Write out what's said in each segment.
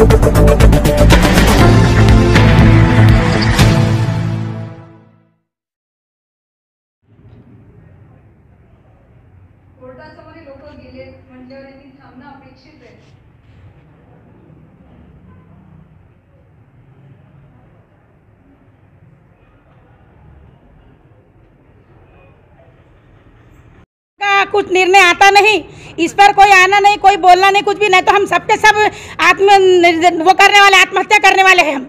कोर्टासमोर लोक गेले म्हटल्यावर यांनी थांबणं अपेक्षित आहे. कुछ निर्णय आता नहीं, इस पर कोई आना नहीं, कोई बोलना नहीं, कुछ भी नहीं, तो हम सबके सब वो करने वाले, आत्महत्या करने वाले हैं हम.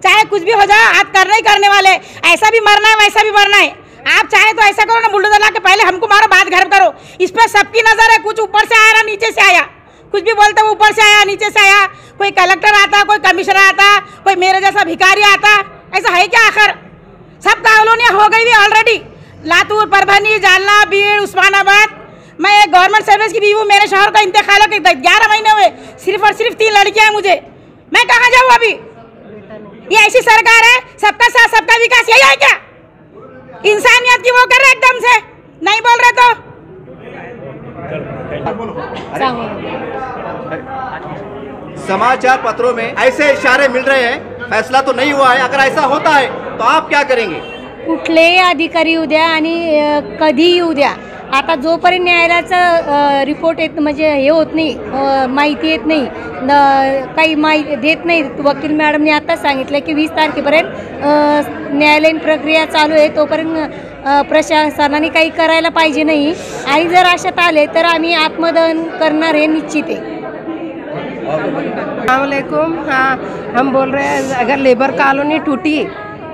चाहे कुछ भी हो जाए, आप करना ही करने वाले. ऐसा भी मरना है, वैसा भी मरना है. आप चाहे तो ऐसा करो ना, बुलडोजर ला के पहले हमको मारो, बाद घर करो. इस पर सबकी नजर है. कुछ ऊपर से आया ना नीचे से आया, कुछ भी बोलते वो ऊपर से आया नीचे से आया. कोई कलेक्टर आता, कोई कमिश्नर आता, कोई मेरे जैसा भिखारी आता. ऐसा है क्या? आखिर सब कॉलोनियाँ हो गई भी ऑलरेडी. लातूर, परभनी, जालना, बीड़, उस्मानाबाद. मैं एक गवर्नमेंट सर्विस की भी हूँ. मेरे शहर का इंतकाल के 11 महीने हुए. सिर्फ और सिर्फ 3 लड़कियाँ हैं मुझे. मैं कहाँ जाऊँ अभी? ये ऐसी सरकार है, सबका साथ सबका विकास, यही है क्या? इंसानियत की वो कर रहे एकदम से, नहीं बोल रहे तो. समाचार पत्रों में ऐसे इशारे मिल रहे हैं, फैसला तो नहीं हुआ है. अगर ऐसा होता है तो आप क्या करेंगे? कुठलेही अधिकारी येऊ द्या आणि कधीही येऊ द्या, आता जोपर्यंत न्यायालयाचा रिपोर्ट येत म्हणजे हे होत नाही, माहिती येत नाही, काही माहिती देत नाही. वकील मॅडमने आता सांगितलं की 20 तारखेपर्यंत न्यायालयीन प्रक्रिया चालू आहे, तोपर्यंत प्रशासनाने काही करायला पाहिजे नाही. आणि जर अशात आले तर आम्ही आत्मदहन करणार हे निश्चित आहे. अस्सलामुअलैकुम. हाँ, हम बोल रहे हैं अगर लेबर कॉलोनी टूटी,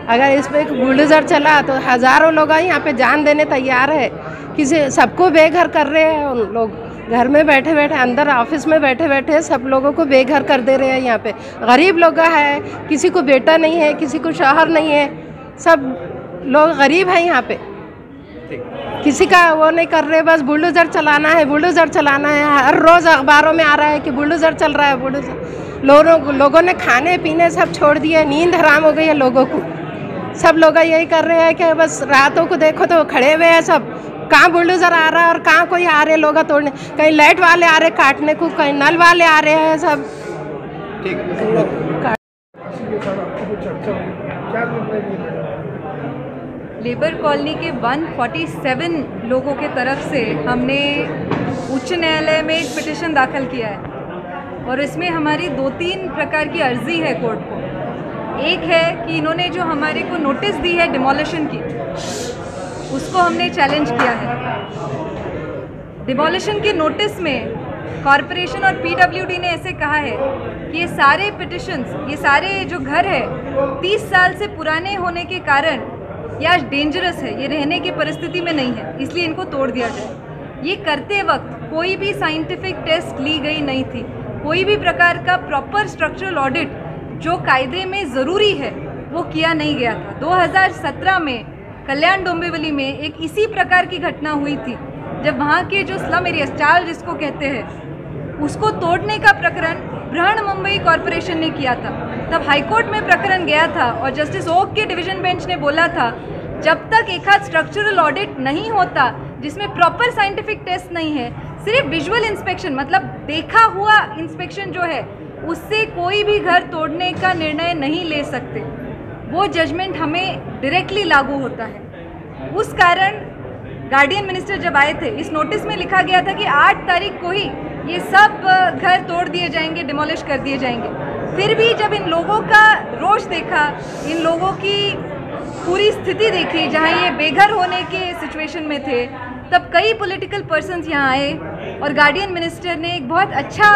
अगर इस पर एक बुलडोजर चला तो हज़ारों लोग यहाँ पे जान देने तैयार है. किसी सबको बेघर कर रहे हैं उन लोग. घर में बैठे बैठे, अंदर ऑफिस में बैठे बैठे सब लोगों को बेघर कर दे रहे हैं. यहाँ पे गरीब लोग है, किसी को बेटा नहीं है, किसी को शौहर नहीं है, सब लोग गरीब हैं यहाँ पे. किसी का वो नहीं कर रहे, बस बुलडोजर चलाना है, बुलडोजर चलाना है. हर रोज़ अखबारों में आ रहा है कि बुलडोजर चल रहा है, बुलडोजर. लोगों ने खाने पीने सब छोड़ दिए, नींद हराम हो गई है लोगों को. सब लोग यही कर रहे हैं कि बस रातों को देखो तो खड़े हुए हैं सब. कहाँ बुलडोजर आ रहा है और कहाँ कोई आ रहे लोग तोड़ने. कहीं लाइट वाले आ रहे काटने को, कहीं नल वाले आ रहे हैं सब. लेबर कॉलोनी के 147 लोगों के तरफ से हमने उच्च न्यायालय में एक पिटिशन दाखिल किया है और इसमें हमारी 2-3 प्रकार की अर्जी है कोर्ट को. एक है कि इन्होंने जो हमारे को नोटिस दी है डिमोलिशन की, उसको हमने चैलेंज किया है. डिमोलिशन के नोटिस में कॉरपोरेशन और पीडब्ल्यूडी ने ऐसे कहा है कि ये सारे पिटिशंस, ये सारे जो घर है 30 साल से पुराने होने के कारण ये आज डेंजरस है, ये रहने की परिस्थिति में नहीं है, इसलिए इनको तोड़ दिया जाए. ये करते वक्त कोई भी साइंटिफिक टेस्ट ली गई नहीं थी, कोई भी प्रकार का प्रॉपर स्ट्रक्चरल ऑडिट जो कायदे में ज़रूरी है वो किया नहीं गया था. 2017 में कल्याण डोंबिवली में एक इसी प्रकार की घटना हुई थी, जब वहाँ के जो स्लम एरिया, चाल जिसको कहते हैं, उसको तोड़ने का प्रकरण बृहन मुंबई कॉरपोरेशन ने किया था. तब हाईकोर्ट में प्रकरण गया था और जस्टिस ओक के डिवीज़न बेंच ने बोला था जब तक एक आध स्ट्रक्चरल ऑडिट नहीं होता जिसमें प्रॉपर साइंटिफिक टेस्ट नहीं है, सिर्फ विजुअल इंस्पेक्शन मतलब देखा हुआ इंस्पेक्शन जो है, उससे कोई भी घर तोड़ने का निर्णय नहीं ले सकते. वो जजमेंट हमें डायरेक्टली लागू होता है. उस कारण गार्डियन मिनिस्टर जब आए थे, इस नोटिस में लिखा गया था कि 8 तारीख को ही ये सब घर तोड़ दिए जाएंगे, डिमोलिश कर दिए जाएंगे. फिर भी जब इन लोगों का रोष देखा, इन लोगों की पूरी स्थिति देखी जहाँ ये बेघर होने के सिचुएशन में थे, तब कई पॉलिटिकल पर्सन्स यहाँ आए और गार्डियन मिनिस्टर ने एक बहुत अच्छा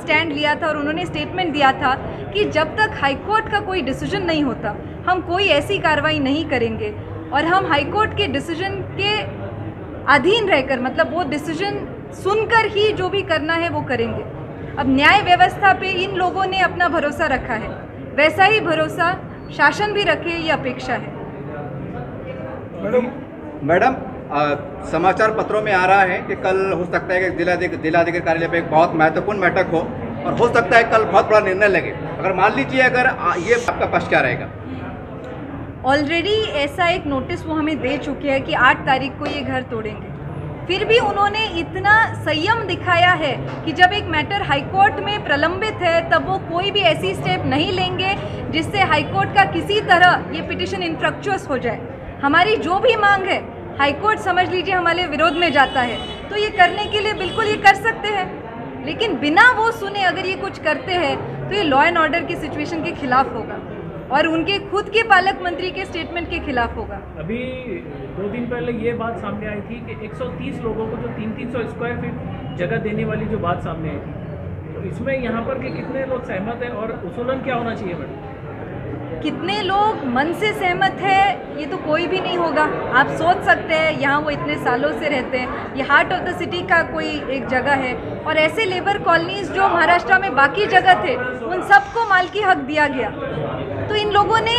स्टैंड लिया था और उन्होंने स्टेटमेंट दिया था कि जब तक हाईकोर्ट का कोई डिसीजन नहीं होता हम कोई ऐसी कार्रवाई नहीं करेंगे और हम हाईकोर्ट के डिसीजन के अधीन रहकर, मतलब वो डिसीजन सुनकर ही जो भी करना है वो करेंगे. अब न्याय व्यवस्था पे इन लोगों ने अपना भरोसा रखा है, वैसा ही भरोसा शासन भी रखे, ये अपेक्षा है. मैडम, समाचार पत्रों में आ रहा है कि कल हो सकता है कि जिलाधिकारी कार्यालय पे एक बहुत महत्वपूर्ण बैठक हो और हो सकता है कल बहुत बड़ा निर्णय लगे. अगर मान लीजिए अगर ये आपका पक्ष क्या रहेगा? ऑलरेडी ऐसा एक नोटिस वो हमें दे चुके हैं कि 8 तारीख को ये घर तोड़ेंगे फिर भी उन्होंने इतना संयम दिखाया है कि जब एक मैटर हाईकोर्ट में प्रलंबित है तब वो कोई भी ऐसी स्टेप नहीं लेंगे जिससे हाईकोर्ट का किसी तरह ये पिटिशन इन्फ्रक्चुअस हो जाए। हमारी जो भी मांग है हाईकोर्ट समझ लीजिए हमारे विरोध में जाता है, तो ये करने के लिए बिल्कुल ये कर सकते हैं, लेकिन बिना वो सुने अगर ये कुछ करते हैं तो ये लॉ एंड ऑर्डर की सिचुएशन के खिलाफ होगा और उनके खुद के पालक मंत्री के स्टेटमेंट के खिलाफ होगा। अभी 2 दिन पहले ये बात सामने आई थी कि 130 लोगों को जो 300 स्क्वायर फीट जगह देने वाली जो बात सामने आई थी, तो इसमें यहाँ पर के कितने लोग सहमत हैं और उसूलन क्या होना चाहिए मैडम? कितने लोग मन से सहमत है ये तो कोई भी नहीं होगा। आप सोच सकते हैं यहाँ वो इतने सालों से रहते हैं, ये हार्ट ऑफ द सिटी का कोई एक जगह है और ऐसे लेबर कॉलोनीज जो महाराष्ट्र में बाकी जगह थे उन सबको मालकी हक दिया गया। तो इन लोगों ने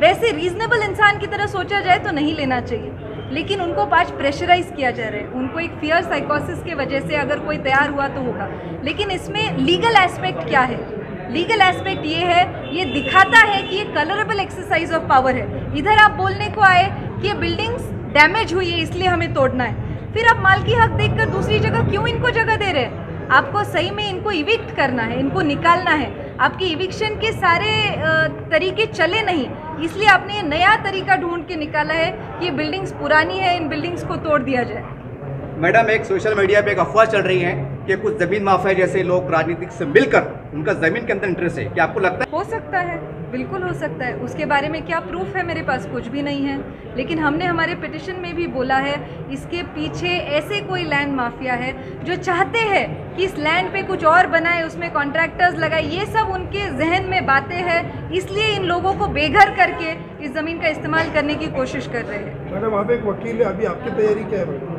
वैसे रीजनेबल इंसान की तरह सोचा जाए तो नहीं लेना चाहिए, लेकिन उनको आज प्रेशराइज किया जा रहा है। उनको एक फियर साइकोसिस की वजह से अगर कोई तैयार हुआ तो होगा, लेकिन इसमें लीगल एस्पेक्ट क्या है? लीगल एस्पेक्ट ये है, ये दिखाता है कि ये कलरेबल एक्सरसाइज ऑफ पावर है। इधर आप बोलने को आए कि ये बिल्डिंग्स डैमेज हुई है इसलिए हमें तोड़ना है, फिर आप मालकी हक देखकर दूसरी जगह क्यों इनको जगह दे रहे हैं? आपको सही में इनको इविक्ट करना है, इनको निकालना है। आपकी इविक्शन के सारे तरीके चले नहीं, इसलिए आपने ये नया तरीका ढूंढ के निकाला है कि ये बिल्डिंग्स पुरानी है, इन बिल्डिंग्स को तोड़ दिया जाए। मैडम, एक सोशल मीडिया पे एक अफवाह चल रही है कि कुछ जमीन माफिया जैसे लोग राजनीतिक से मिलकर उनका जमीन के अंदर इंटरेस्ट है, क्या आपको लगता है? हो सकता है, बिल्कुल हो सकता है। उसके बारे में क्या प्रूफ है मेरे पास? कुछ भी नहीं है, लेकिन हमने हमारे पिटिशन में भी बोला है इसके पीछे ऐसे कोई लैंड माफिया है जो चाहते हैं कि इस लैंड पे कुछ और बनाए, उसमें कॉन्ट्रैक्टर्स लगाए। ये सब उनके जहन में बातें हैं, इसलिए इन लोगों को बेघर करके इस ज़मीन का इस्तेमाल करने की कोशिश कर रहे हैं। मैडम, वहाँ पे एक वकील है, अभी आपकी तैयारी क्या है मैडम?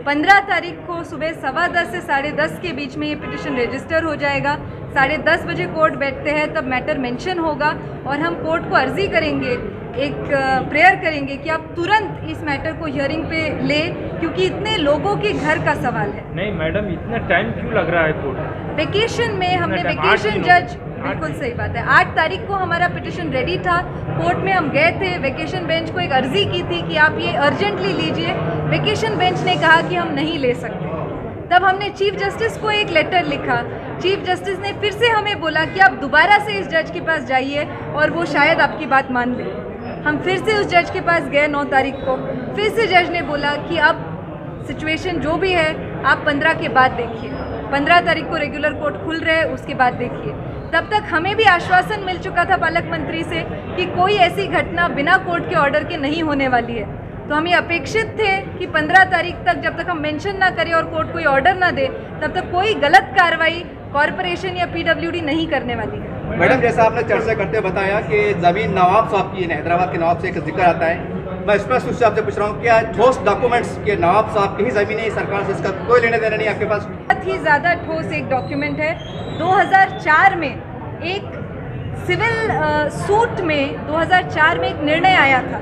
15 तारीख को सुबह 10:15 से 10:30 के बीच में ये पिटिशन रजिस्टर हो जाएगा। 10:30 बजे कोर्ट बैठते हैं, तब मैटर मेंशन होगा और हम कोर्ट को अर्जी करेंगे, एक प्रेयर करेंगे कि आप तुरंत इस मैटर को हियरिंग पे ले, क्योंकि इतने लोगों के घर का सवाल है। नहीं मैडम, इतना टाइम क्यों लग रहा है कोर्ट? वेकेशन में हमने वेकेशन जज, बिल्कुल सही बात है, 8 तारीख को हमारा पिटिशन रेडी था, कोर्ट में हम गए थे, वेकेशन बेंच को एक अर्जी की थी कि आप ये अर्जेंटली लीजिए। वेकेशन बेंच ने कहा कि हम नहीं ले सकते। तब हमने चीफ जस्टिस को एक लेटर लिखा, चीफ जस्टिस ने फिर से हमें बोला कि आप दोबारा से इस जज के पास जाइए और वो शायद आपकी बात मान ले। हम फिर से उस जज के पास गए 9 तारीख को, फिर से जज ने बोला कि अब सिचुएशन जो भी है आप 15 के बाद देखिए। 15 तारीख को रेगुलर कोर्ट खुल रहे हैं, उसके बाद देखिए। तब तक हमें भी आश्वासन मिल चुका था पालक मंत्री से कि कोई ऐसी घटना बिना कोर्ट के ऑर्डर के नहीं होने वाली है। तो हम ये अपेक्षित थे कि 15 तारीख तक जब तक हम मेंशन ना करें और कोर्ट कोई ऑर्डर ना दे, तब तक कोई गलत कार्रवाई कॉरपोरेशन या पीडब्ल्यूडी नहीं करने वाली है। मैडम, जैसा आपने चर्चा करते बताया कि ज़मीन नवाब साहब की है, हैदराबाद के नवाब से एक जिक्र आता है, मैं स्पष्ट रूप से आपसे पूछ रहा हूँ, क्या ठोस डॉक्यूमेंट्स के नवाब साहब की ही ज़मीन है, सरकार से इसका कोई लेने देना नहीं आपके पास? बहुत ही ज़्यादा ठोस एक डॉक्यूमेंट है। 2004 में एक सिविल सूट में 2004 में एक निर्णय आया था,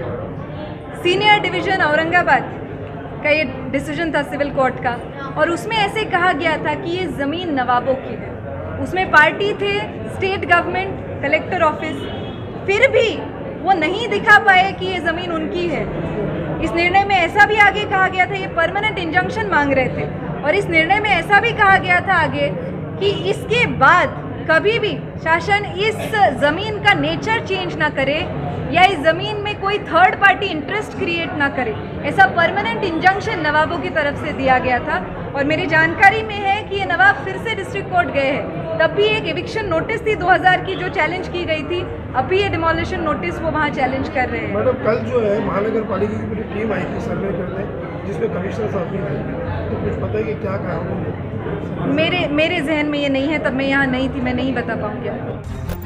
सीनियर डिवीज़न औरंगाबाद का ये डिसीजन था सिविल कोर्ट का, और उसमें ऐसे कहा गया था कि ये ज़मीन नवाबों की है। उसमें पार्टी थे स्टेट गवर्नमेंट, कलेक्टर ऑफिस, फिर भी वो नहीं दिखा पाए कि ये ज़मीन उनकी है। इस निर्णय में ऐसा भी आगे कहा गया था, ये परमानेंट इंजंक्शन मांग रहे थे, और इस निर्णय में ऐसा भी कहा गया था आगे कि इसके बाद कभी भी शासन इस ज़मीन का नेचर चेंज ना करे या इस ज़मीन में कोई थर्ड पार्टी इंटरेस्ट क्रिएट ना करे। ऐसा परमानेंट इंजंक्शन नवाबों की तरफ से दिया गया था, और मेरी जानकारी में है कि ये नवाब फिर से डिस्ट्रिक्ट कोर्ट गए हैं। तब भी एक एविक्शन नोटिस थी 2000 की जो चैलेंज की गई थी, अभी ये डिमोलिशन नोटिस वो वहाँ चैलेंज कर रहे हैं। मैडम, कल जो है महानगर पालिका की पूरी टीम आई थी सर्वे करने, जिसमें कमिश्नर साहब भी थे, तो कुछ पता है कि क्या कहा उन्होंने? मेरे जहन में ये नहीं है, तब मैं यहाँ नहीं थी, मैं नहीं बता पाऊँगी आपको।